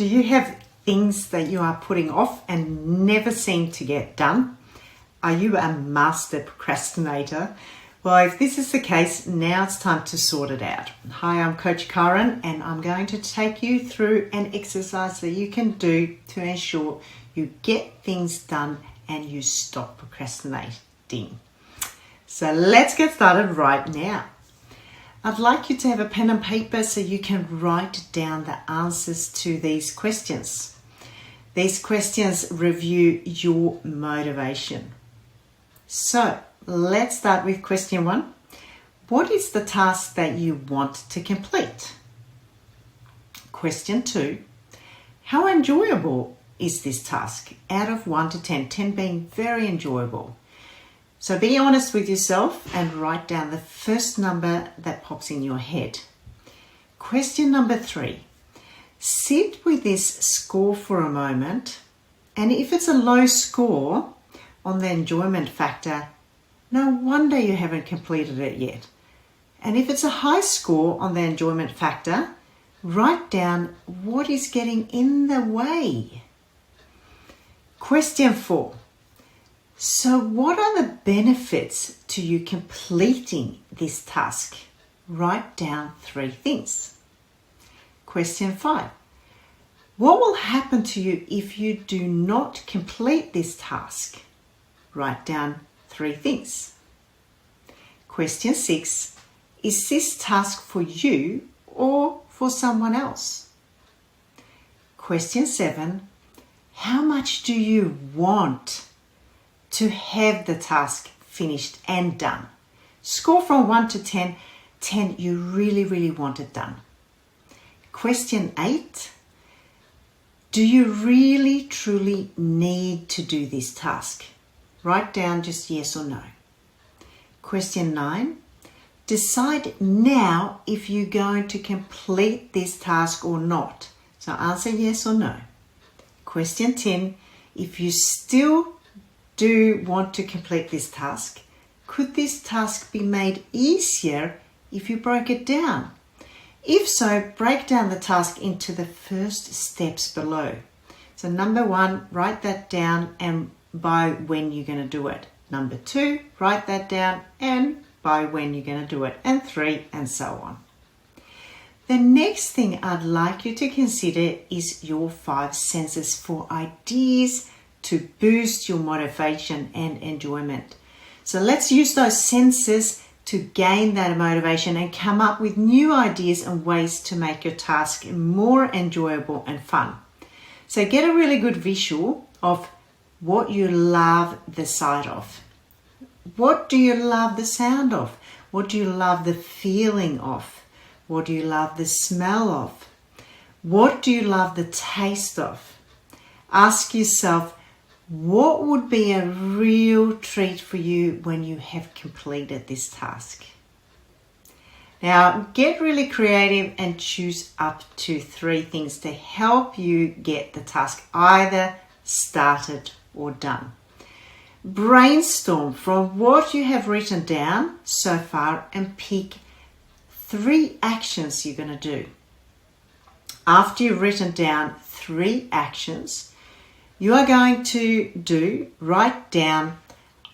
Do you have things that you are putting off and never seem to get done? Are you a master procrastinator? Well, if this is the case, now it's time to sort it out. Hi, I'm Coach Karen, and I'm going to take you through an exercise that you can do to ensure you get things done and you stop procrastinating. So let's get started right now. I'd like you to have a pen and paper so you can write down the answers to these questions. These questions review your motivation. So let's start with question 1. What is the task that you want to complete? Question 2. How enjoyable is this task? Out of 1 to 10, 10 being very enjoyable. So be honest with yourself and write down the first number that pops in your head. Question number 3. Sit with this score for a moment, and if it's a low score on the enjoyment factor, no wonder you haven't completed it yet. And if it's a high score on the enjoyment factor, write down what is getting in the way. Question 4. So what are the benefits to you completing this task? Write down 3 things. Question 5. What will happen to you if you do not complete this task? Write down 3 things. Question 6. Is this task for you or for someone else? Question 7. How much do you want to have the task finished and done? Score from 1 to 10. 10, you really want it done. Question 8. Do you really truly need to do this task? Write down just yes or no. Question 9. Decide now if you're going to complete this task or not. So answer yes or no. Question 10. If you still do want to complete this task, could this task be made easier if you broke it down? If so, break down the task into the first steps below. So number 1, write that down and by when you're going to do it. Number 2, write that down and by when you're going to do it. And 3, and so on. The next thing I'd like you to consider is your 5 senses for ideas to boost your motivation and enjoyment. So let's use those senses to gain that motivation and come up with new ideas and ways to make your task more enjoyable and fun. So get a really good visual of what you love the sight of. What do you love the sound of? What do you love the feeling of? What do you love the smell of? What do you love the taste of? Ask yourself, what would be a real treat for you when you have completed this task? Now, get really creative and choose up to 3 things to help you get the task either started or done. Brainstorm from what you have written down so far and pick 3 actions you're going to do. After you've written down 3 actions, you are going to write down,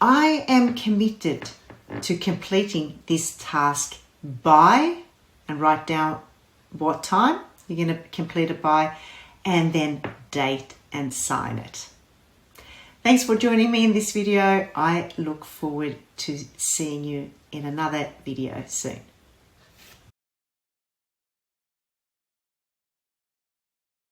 I am committed to completing this task by, and write down what time you're going to complete it by, and then date and sign it. Thanks for joining me in this video. I look forward to seeing you in another video soon.